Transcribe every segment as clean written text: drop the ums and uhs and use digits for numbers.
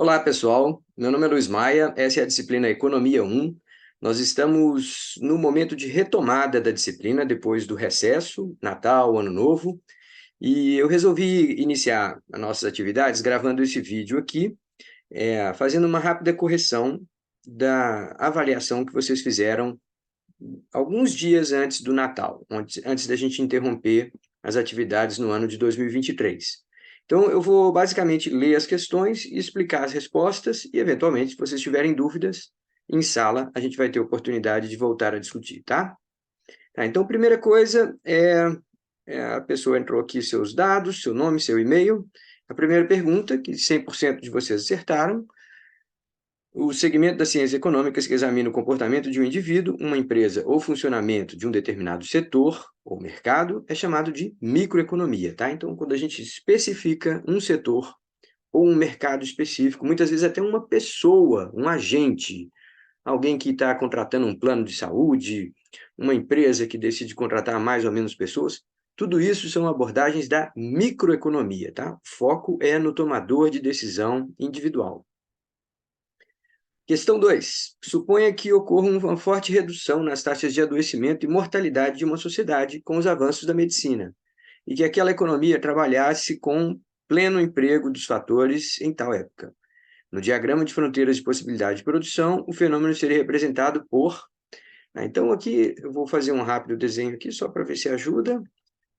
Olá, pessoal. Meu nome é Luiz Maia, essa é a disciplina Economia 1. Nós estamos no momento de retomada da disciplina, depois do recesso, Natal, Ano Novo, e eu resolvi iniciar as nossas atividades gravando esse vídeo aqui, fazendo uma rápida correção da avaliação que vocês fizeram alguns dias antes do Natal, antes da gente interromper as atividades no ano de 2023. Então, eu vou basicamente ler as questões e explicar as respostas e, eventualmente, se vocês tiverem dúvidas, em sala a gente vai ter oportunidade de voltar a discutir, tá? Então, primeira coisa a pessoa entrou aqui seus dados, seu nome, seu e-mail. A primeira pergunta, que 100% de vocês acertaram: o segmento das ciências econômicas que examina o comportamento de um indivíduo, uma empresa ou funcionamento de um determinado setor ou mercado é chamado de microeconomia, tá? Então, quando a gente especifica um setor ou um mercado específico, muitas vezes até uma pessoa, um agente, alguém que está contratando um plano de saúde, uma empresa que decide contratar mais ou menos pessoas, tudo isso são abordagens da microeconomia, tá? O foco é no tomador de decisão individual. Questão 2. Suponha que ocorra uma forte redução nas taxas de adoecimento e mortalidade de uma sociedade com os avanços da medicina, e que aquela economia trabalhasse com pleno emprego dos fatores em tal época. No diagrama de fronteiras de possibilidade de produção, o fenômeno seria representado por... Então, aqui eu vou fazer um rápido desenho aqui, só para ver se ajuda.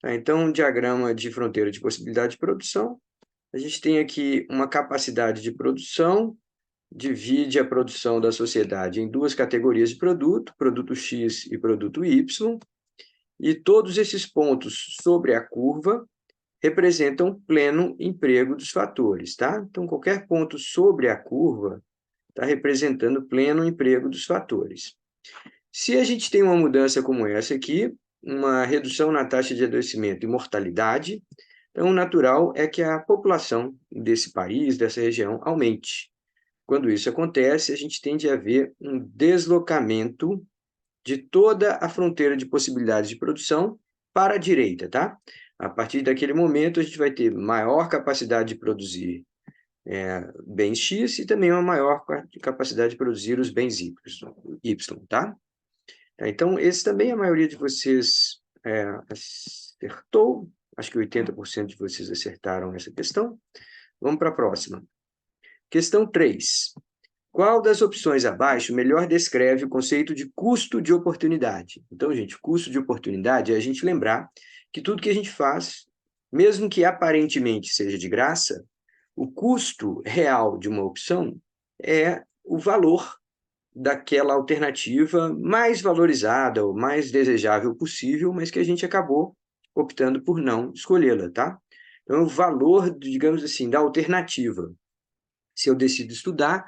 Então, diagrama de fronteira de possibilidade de produção. A gente tem aqui uma capacidade de produção, divide a produção da sociedade em duas categorias de produto, produto X e produto Y, e todos esses pontos sobre a curva representam pleno emprego dos fatores, tá? Então, qualquer ponto sobre a curva está representando pleno emprego dos fatores. Se a gente tem uma mudança como essa aqui, uma redução na taxa de adoecimento e mortalidade, então o natural é que a população desse país, dessa região, aumente. Quando isso acontece, a gente tende a ver um deslocamento de toda a fronteira de possibilidades de produção para a direita, tá? A partir daquele momento, a gente vai ter maior capacidade de produzir bens X e também uma maior capacidade de produzir os bens Y, tá? Então, esse também a maioria de vocês acertou. Acho que 80% de vocês acertaram essa questão. Vamos para a próxima. Questão 3. Qual das opções abaixo melhor descreve o conceito de custo de oportunidade? Então, gente, custo de oportunidade é a gente lembrar que tudo que a gente faz, mesmo que aparentemente seja de graça, o custo real de uma opção é o valor daquela alternativa mais valorizada ou mais desejável possível, mas que a gente acabou optando por não escolhê-la, tá? Então, o valor, digamos assim, da alternativa. Se eu decido estudar,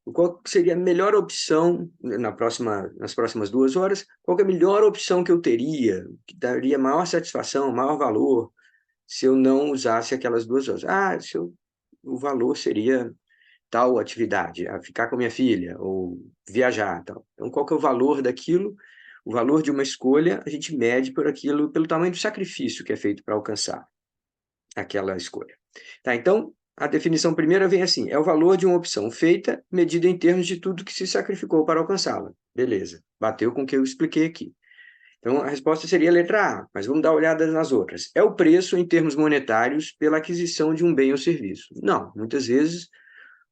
qual seria a melhor opção nas próximas 2 horas? Qual é a melhor opção que eu teria, que daria maior satisfação, maior valor, se eu não usasse aquelas 2 horas? O valor seria tal atividade, a ficar com a minha filha, ou viajar, tal. Então, qual que é o valor daquilo? O valor de uma escolha, a gente mede por aquilo, pelo tamanho do sacrifício que é feito para alcançar aquela escolha. Tá, então, a definição primeira vem assim: é o valor de uma opção feita, medida em termos de tudo que se sacrificou para alcançá-la. Beleza, bateu com o que eu expliquei aqui. Então, a resposta seria a letra A, mas vamos dar uma olhada nas outras. É o preço em termos monetários pela aquisição de um bem ou serviço? Não, muitas vezes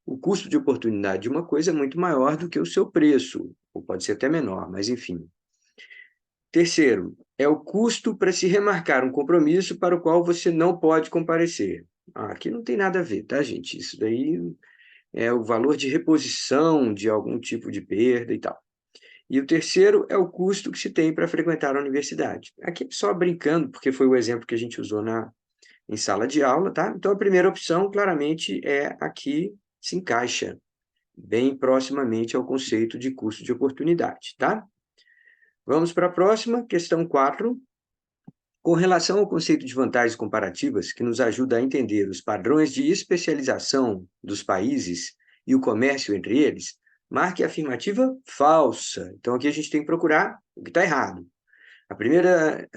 o custo de oportunidade de uma coisa é muito maior do que o seu preço, ou pode ser até menor, mas enfim. Terceiro, é o custo para se remarcar um compromisso para o qual você não pode comparecer. Aqui não tem nada a ver, tá, gente? Isso daí é o valor de reposição de algum tipo de perda e tal. E o terceiro é o custo que se tem para frequentar a universidade. Aqui só brincando, porque foi o exemplo que a gente usou em sala de aula, tá? Então, a primeira opção, claramente, aqui se encaixa bem proximamente ao conceito de custo de oportunidade, tá? Vamos para a próxima, questão 4. Com relação ao conceito de vantagens comparativas, que nos ajuda a entender os padrões de especialização dos países e o comércio entre eles, marque a afirmativa falsa. Então, aqui a gente tem que procurar o que está errado. A primeira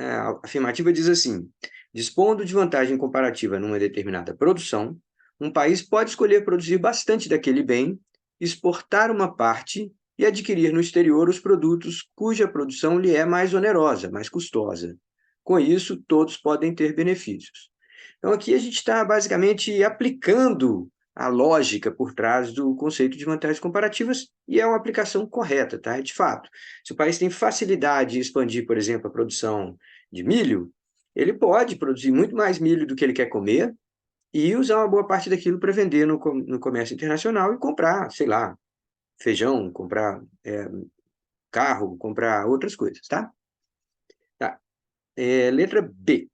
afirmativa diz assim: dispondo de vantagem comparativa numa determinada produção, um país pode escolher produzir bastante daquele bem, exportar uma parte e adquirir no exterior os produtos cuja produção lhe é mais onerosa, mais custosa. Com isso, todos podem ter benefícios. Então, aqui a gente está basicamente aplicando a lógica por trás do conceito de vantagens comparativas e é uma aplicação correta, tá? De fato, se o país tem facilidade de expandir, por exemplo, a produção de milho, ele pode produzir muito mais milho do que ele quer comer e usar uma boa parte daquilo para vender no comércio internacional e comprar, sei lá, feijão, comprar carro, comprar outras coisas, tá? Tá. Letra B.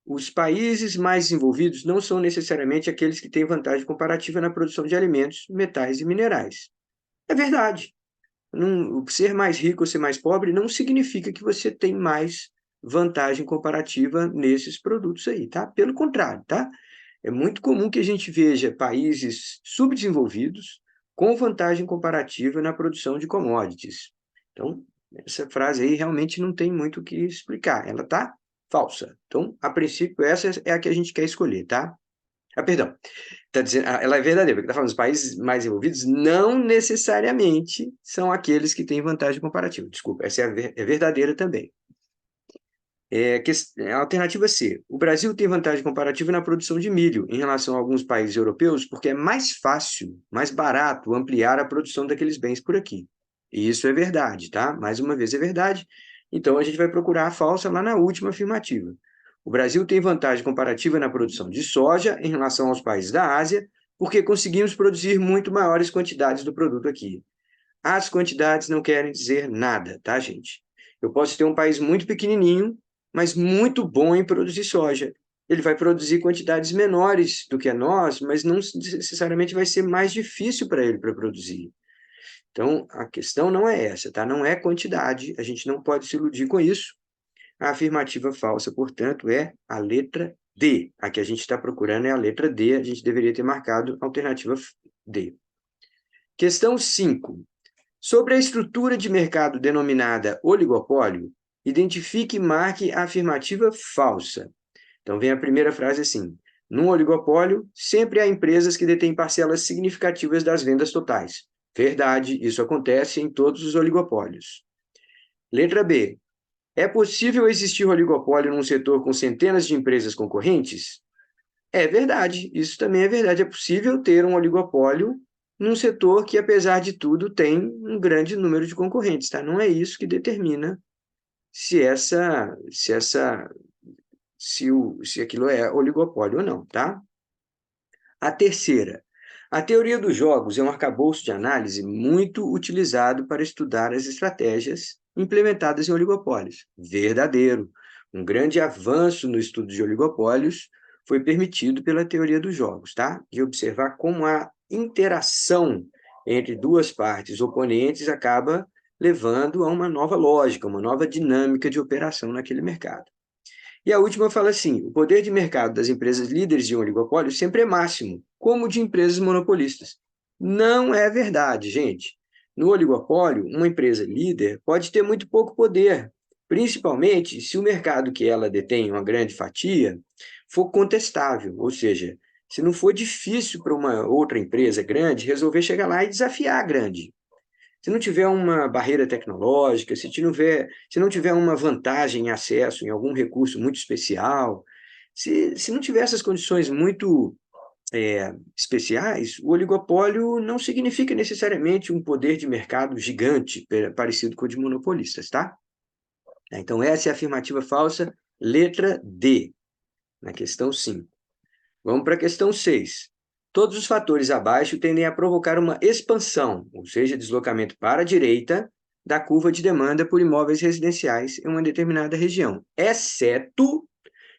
Os países mais desenvolvidos não são necessariamente aqueles que têm vantagem comparativa na produção de alimentos, metais e minerais. É verdade. Ser mais rico ou ser mais pobre não significa que você tem mais vantagem comparativa nesses produtos aí, tá? Pelo contrário, tá? É muito comum que a gente veja países subdesenvolvidos com vantagem comparativa na produção de commodities. Então, essa frase aí realmente não tem muito o que explicar. Ela está falsa. Então, a princípio, essa é a que a gente quer escolher, tá? Perdão. Tá dizendo, ela é verdadeira, porque está falando os países mais desenvolvidos não necessariamente são aqueles que têm vantagem comparativa. Desculpa, essa é verdadeira também. Alternativa C. O Brasil tem vantagem comparativa na produção de milho em relação a alguns países europeus porque é mais fácil, mais barato ampliar a produção daqueles bens por aqui. E isso é verdade, tá? Mais uma vez é verdade. Então, a gente vai procurar a falsa lá na última afirmativa. O Brasil tem vantagem comparativa na produção de soja em relação aos países da Ásia porque conseguimos produzir muito maiores quantidades do produto aqui. As quantidades não querem dizer nada, tá, gente? Eu posso ter um país muito pequenininho, mas muito bom em produzir soja. Ele vai produzir quantidades menores do que nós, mas não necessariamente vai ser mais difícil para ele para produzir. Então, a questão não é essa, tá? Não é quantidade, a gente não pode se iludir com isso. A afirmativa falsa, portanto, é a letra D. A que a gente está procurando é a letra D, a gente deveria ter marcado a alternativa D. Questão 5. Sobre a estrutura de mercado denominada oligopólio, identifique e marque a afirmativa falsa. Então, vem a primeira frase assim: num oligopólio, sempre há empresas que detêm parcelas significativas das vendas totais. Verdade, isso acontece em todos os oligopólios. Letra B. É possível existir oligopólio num setor com centenas de empresas concorrentes? É verdade, isso também é verdade. É possível ter um oligopólio num setor que, apesar de tudo, tem um grande número de concorrentes, tá? Não é isso que determina se aquilo é oligopólio ou não, tá? A terceira. A teoria dos jogos é um arcabouço de análise muito utilizado para estudar as estratégias implementadas em oligopólios. Verdadeiro. Um grande avanço no estudo de oligopólios foi permitido pela teoria dos jogos, tá? De observar como a interação entre duas partes oponentes acaba levando a uma nova lógica, uma nova dinâmica de operação naquele mercado. E a última fala assim: o poder de mercado das empresas líderes de um oligopólio sempre é máximo, como o de empresas monopolistas. Não é verdade, gente. No oligopólio, uma empresa líder pode ter muito pouco poder, principalmente se o mercado que ela detém uma grande fatia for contestável, ou seja, se não for difícil para uma outra empresa grande resolver chegar lá e desafiar a grande. Se não tiver uma barreira tecnológica, se não tiver uma vantagem em acesso em algum recurso muito especial, se não tiver essas condições muito especiais, o oligopólio não significa necessariamente um poder de mercado gigante, parecido com o de monopolistas, tá? Então, essa é a afirmativa falsa, letra D, na questão 5. Vamos para a questão 6. Todos os fatores abaixo tendem a provocar uma expansão, ou seja, deslocamento para a direita, da curva de demanda por imóveis residenciais em uma determinada região, exceto,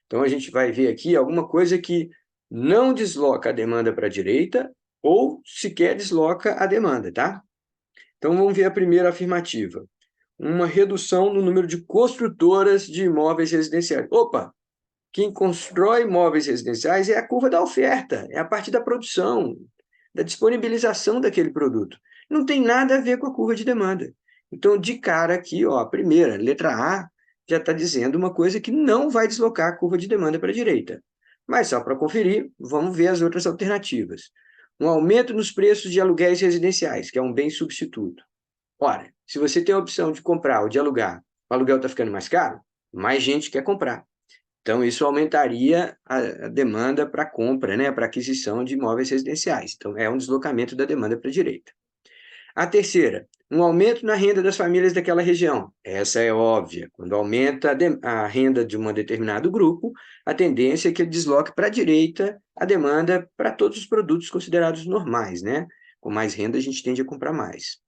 então a gente vai ver aqui alguma coisa que não desloca a demanda para a direita ou sequer desloca a demanda, tá? Então vamos ver a primeira afirmativa. Uma redução no número de construtoras de imóveis residenciais. Opa! Quem constrói imóveis residenciais é a curva da oferta, é a parte da produção, da disponibilização daquele produto. Não tem nada a ver com a curva de demanda. Então, de cara aqui, ó, a primeira, letra A, já está dizendo uma coisa que não vai deslocar a curva de demanda para a direita. Mas só para conferir, vamos ver as outras alternativas. Um aumento nos preços de aluguéis residenciais, que é um bem substituto. Ora, se você tem a opção de comprar ou de alugar, o aluguel está ficando mais caro, mais gente quer comprar. Então, isso aumentaria a demanda para compra, né, para aquisição de imóveis residenciais. Então, é um deslocamento da demanda para a direita. A terceira, um aumento na renda das famílias daquela região. Essa é óbvia. Quando aumenta a renda de um determinado grupo, a tendência é que ele desloque para a direita a demanda para todos os produtos considerados normais, né? Com mais renda, a gente tende a comprar mais.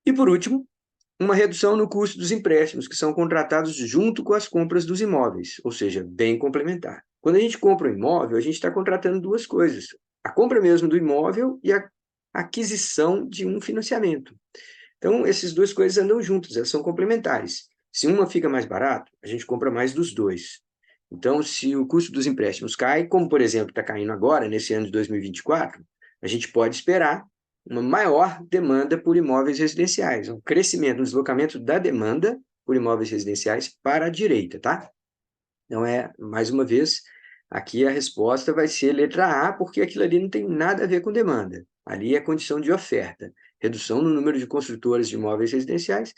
E, por último, uma redução no custo dos empréstimos, que são contratados junto com as compras dos imóveis, ou seja, bem complementar. Quando a gente compra um imóvel, a gente está contratando duas coisas: a compra mesmo do imóvel e a aquisição de um financiamento. Então, essas duas coisas andam juntas, elas são complementares. Se uma fica mais barato, a gente compra mais dos dois. Então, se o custo dos empréstimos cai, como, por exemplo, está caindo agora, nesse ano de 2024, a gente pode esperar uma maior demanda por imóveis residenciais, um crescimento, um deslocamento da demanda por imóveis residenciais para a direita, tá? Então, mais uma vez, aqui a resposta vai ser letra A, porque aquilo ali não tem nada a ver com demanda. Ali é condição de oferta. Redução no número de construtores de imóveis residenciais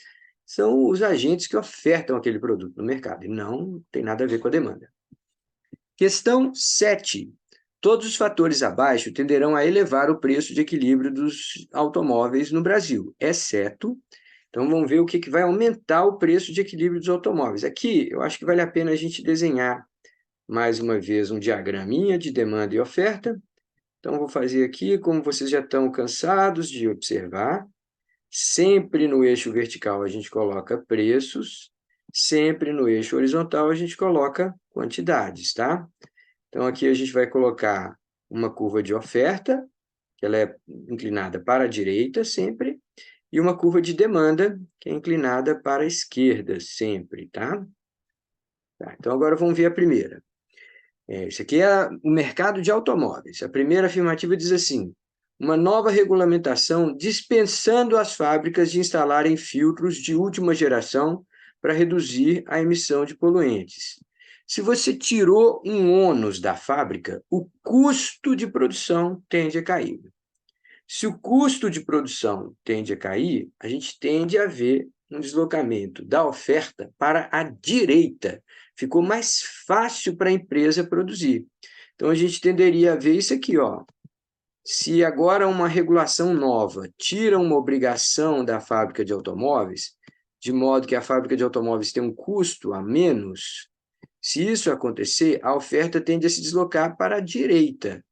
são os agentes que ofertam aquele produto no mercado, e não tem nada a ver com a demanda. Questão 7. Todos os fatores abaixo tenderão a elevar o preço de equilíbrio dos automóveis no Brasil, exceto... Então, vamos ver o que vai aumentar o preço de equilíbrio dos automóveis. Aqui, eu acho que vale a pena a gente desenhar, mais uma vez, um diagraminha de demanda e oferta. Então, vou fazer aqui, como vocês já estão cansados de observar, sempre no eixo vertical a gente coloca preços, sempre no eixo horizontal a gente coloca quantidades, tá? Então, aqui a gente vai colocar uma curva de oferta, que ela é inclinada para a direita sempre, e uma curva de demanda, que é inclinada para a esquerda sempre, tá? Então, agora vamos ver a primeira. Isso aqui é o mercado de automóveis. A primeira afirmativa diz assim: uma nova regulamentação dispensando as fábricas de instalarem filtros de última geração para reduzir a emissão de poluentes. Se você tirou um ônus da fábrica, o custo de produção tende a cair. Se o custo de produção tende a cair, a gente tende a ver um deslocamento da oferta para a direita. Ficou mais fácil para a empresa produzir. Então, a gente tenderia a ver isso aqui, ó. Se agora uma regulação nova tira uma obrigação da fábrica de automóveis, de modo que a fábrica de automóveis tem um custo a menos, se isso acontecer, a oferta tende a se deslocar para a direita.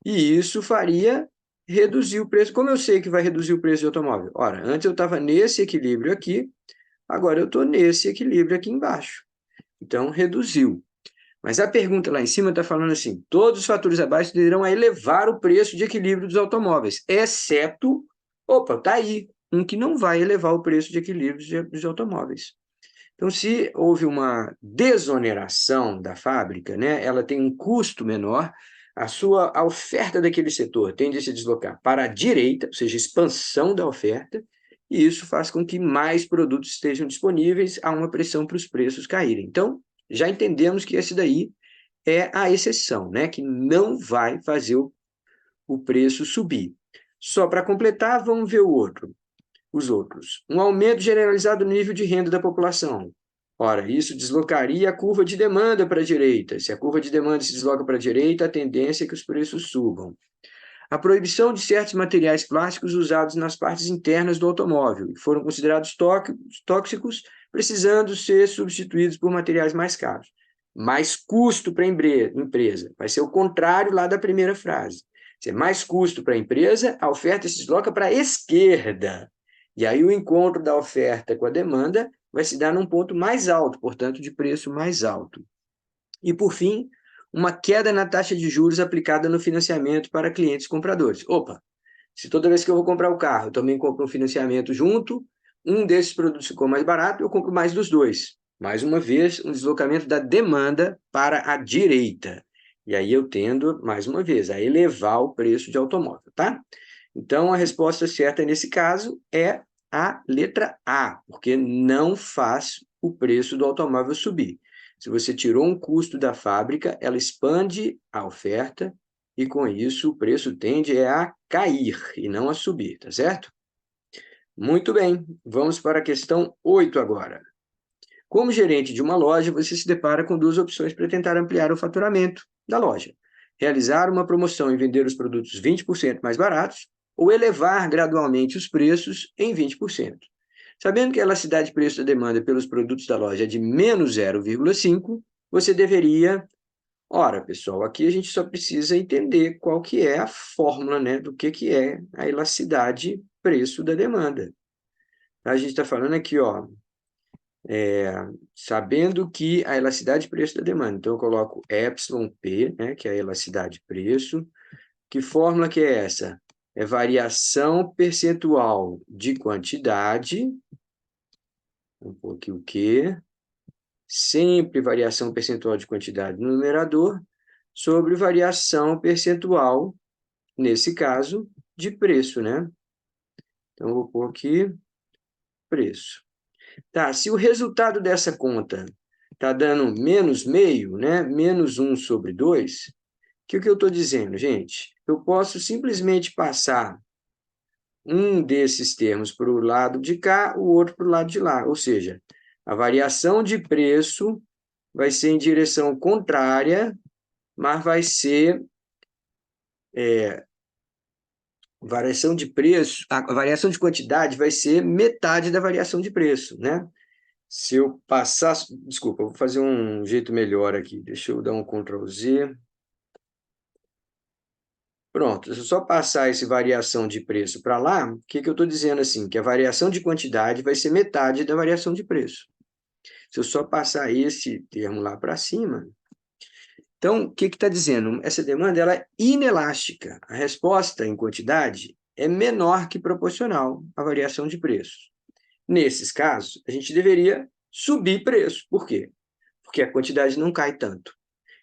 E isso faria reduzir o preço. Como eu sei que vai reduzir o preço de automóvel? Ora, antes eu estava nesse equilíbrio aqui, agora eu estou nesse equilíbrio aqui embaixo. Então, reduziu. Mas a pergunta lá em cima está falando assim: todos os fatores abaixo tenderão a elevar o preço de equilíbrio dos automóveis, exceto, opa, está aí, um que não vai elevar o preço de equilíbrio dos automóveis. Então, se houve uma desoneração da fábrica, né, ela tem um custo menor, a oferta daquele setor tende a se deslocar para a direita, ou seja, expansão da oferta, e isso faz com que mais produtos estejam disponíveis, há uma pressão para os preços caírem. Então, já entendemos que esse daí é a exceção, né, que não vai fazer o preço subir. Só para completar, vamos ver os outros. Um aumento generalizado do nível de renda da população. Ora, isso deslocaria a curva de demanda para a direita. Se a curva de demanda se desloca para a direita, a tendência é que os preços subam. A proibição de certos materiais plásticos usados nas partes internas do automóvel, que foram considerados tóxicos, precisando ser substituídos por materiais mais caros. Mais custo para a empresa. Vai ser o contrário lá da primeira frase. Se é mais custo para a empresa, a oferta se desloca para a esquerda. E aí o encontro da oferta com a demanda vai se dar num ponto mais alto, portanto, de preço mais alto. E, por fim, uma queda na taxa de juros aplicada no financiamento para clientes compradores. Opa, se toda vez que eu vou comprar o carro, eu também compro um financiamento junto, um desses produtos ficou mais barato, eu compro mais dos dois. Mais uma vez, um deslocamento da demanda para a direita. E aí eu tendo, mais uma vez, a elevar o preço de automóvel, tá? Então, a resposta certa nesse caso é a letra A, porque não faz o preço do automóvel subir. Se você tirou um custo da fábrica, ela expande a oferta e, com isso, o preço tende a cair e não a subir, tá certo? Muito bem, vamos para a questão 8 agora. Como gerente de uma loja, você se depara com duas opções para tentar ampliar o faturamento da loja. Realizar uma promoção e vender os produtos 20% mais baratos ou elevar gradualmente os preços em 20%. Sabendo que a elasticidade de preço da demanda pelos produtos da loja é de menos 0,5, você deveria... Ora, pessoal, aqui a gente só precisa entender qual que é a fórmula, né, do que é a elasticidade preço da demanda. A gente está falando aqui, ó, sabendo que a elasticidade de preço da demanda. Então, eu coloco εp, né, que é a elasticidade de preço. Que fórmula que é essa? É variação percentual de quantidade, um pouquinho o quê? Sempre variação percentual de quantidade no numerador, sobre variação percentual, nesse caso, de preço, né? Então, eu vou pôr aqui preço. Tá, se o resultado dessa conta está dando menos meio, né? Menos 1 sobre 2, o que eu estou dizendo, gente? Eu posso simplesmente passar um desses termos para o lado de cá, o outro para o lado de lá. Ou seja, a variação de preço vai ser em direção contrária, mas vai ser variação de preço, a variação de quantidade vai ser metade da variação de preço, né? Se eu passar... Desculpa, eu vou fazer um jeito melhor aqui. Deixa eu dar um Ctrl Z. Pronto, se eu só passar essa variação de preço para lá, o que eu estou dizendo assim? Que a variação de quantidade vai ser metade da variação de preço. Se eu só passar esse termo lá para cima... Então, o que está dizendo? Essa demanda ela é inelástica. A resposta em quantidade é menor que proporcional à variação de preço. Nesses casos, a gente deveria subir preço. Por quê? Porque a quantidade não cai tanto.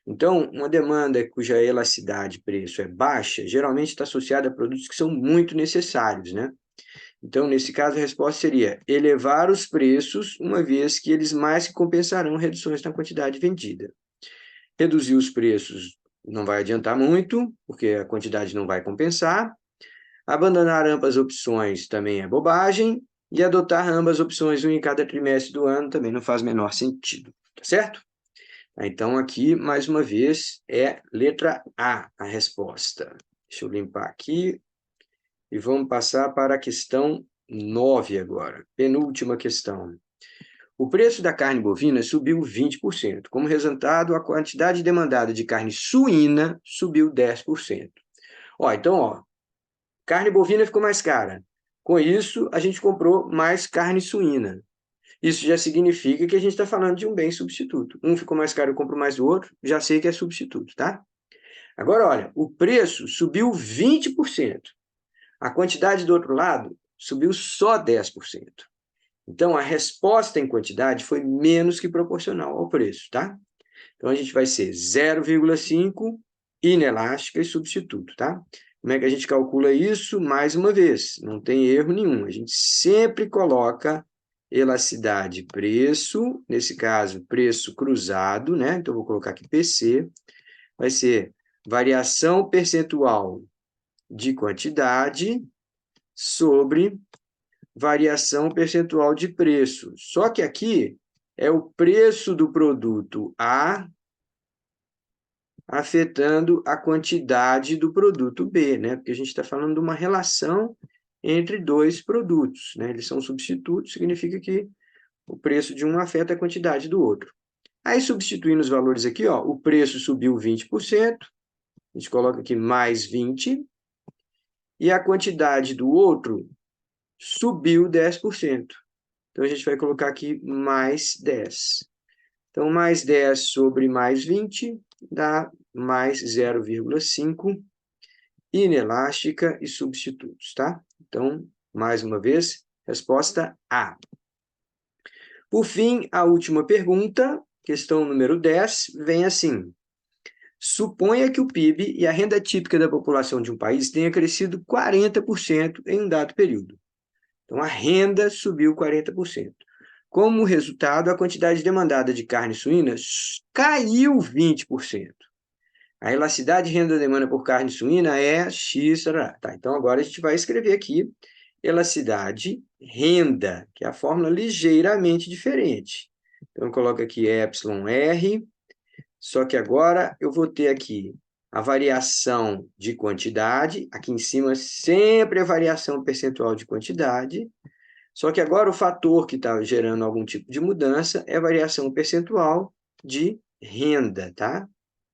Então, uma demanda cuja elasticidade de preço é baixa, geralmente está associada a produtos que são muito necessários, né? Então, nesse caso, a resposta seria elevar os preços, uma vez que eles mais que compensarão reduções na quantidade vendida. Reduzir os preços não vai adiantar muito, porque a quantidade não vai compensar. Abandonar ambas opções também é bobagem. E adotar ambas opções em cada trimestre do ano também não faz o menor sentido, tá certo? Então, aqui, mais uma vez, é letra A a resposta. Deixa eu limpar aqui. E vamos passar para a questão 9 agora. Penúltima questão. O preço da carne bovina subiu 20%. Como resultado, a quantidade demandada de carne suína subiu 10%. Então, carne bovina ficou mais cara. Com isso, a gente comprou mais carne suína. Isso já significa que a gente está falando de um bem substituto. Um ficou mais caro, eu compro mais do outro, já sei que é substituto, tá? Agora, olha, o preço subiu 20%. A quantidade do outro lado subiu só 10%. Então, a resposta em quantidade foi menos que proporcional ao preço, tá? Então, a gente vai ser 0,5 inelástica e substituto, tá? Como é que a gente calcula isso? Mais uma vez, não tem erro nenhum. A gente sempre coloca elasticidade preço, nesse caso, preço cruzado, né? Então, vou colocar aqui PC. Vai ser variação percentual de quantidade sobre variação percentual de preço. Só que aqui é o preço do produto A afetando a quantidade do produto B, né? Porque a gente está falando de uma relação entre dois produtos, né? Eles são substitutos, significa que o preço de um afeta a quantidade do outro. Aí, substituindo os valores aqui, o preço subiu 20%, a gente coloca aqui mais 20%, e a quantidade do outro subiu 10%. Então, a gente vai colocar aqui mais 10. Então, mais 10 sobre mais 20 dá mais 0,5 inelástica e substitutos, tá? Então, mais uma vez, resposta A. Por fim, a última pergunta, questão número 10, vem assim. Suponha que o PIB e a renda típica da população de um país tenha crescido 40% em um dado período. Então, a renda subiu 40%. Como resultado, a quantidade demandada de carne suína caiu 20%. A elasticidade de renda-demanda por carne suína é X. Tá, então, agora a gente vai escrever aqui elasticidade renda, que é a fórmula ligeiramente diferente. Então, eu coloco aqui εr, só que agora eu vou ter aqui a variação de quantidade, aqui em cima sempre a variação percentual de quantidade, só que agora o fator que está gerando algum tipo de mudança é a variação percentual de renda, tá?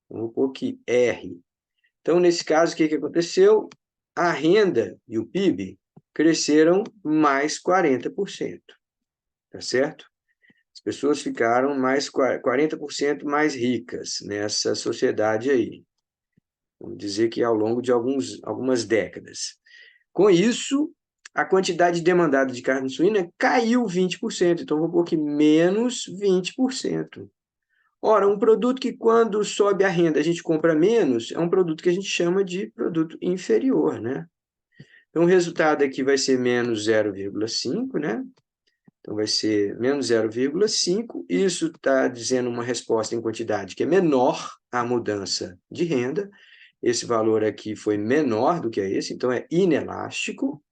Vou pôr aqui R. Então, nesse caso, o que aconteceu? A renda e o PIB cresceram mais 40%, tá certo? As pessoas ficaram mais 40% mais ricas nessa sociedade aí. Vamos dizer que ao longo de algumas décadas. Com isso, a quantidade demandada de carne suína caiu 20%. Então, vou pôr aqui menos 20%. Ora, um produto que quando sobe a renda a gente compra menos, é um produto que a gente chama de produto inferior, né? Então, o resultado aqui vai ser menos 0,5, né? Então, vai ser menos 0,5. Isso está dizendo uma resposta em quantidade que é menor à mudança de renda. Esse valor aqui foi menor do que esse, então é inelástico.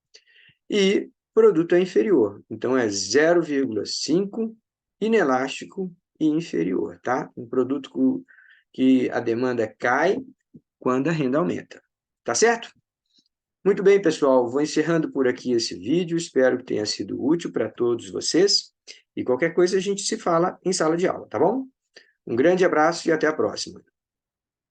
E produto é inferior, então é 0,5 inelástico e inferior, tá? Um produto que a demanda cai quando a renda aumenta. Tá certo? Muito bem, pessoal. Vou encerrando por aqui esse vídeo. Espero que tenha sido útil para todos vocês. E qualquer coisa a gente se fala em sala de aula, tá bom? Um grande abraço e até a próxima.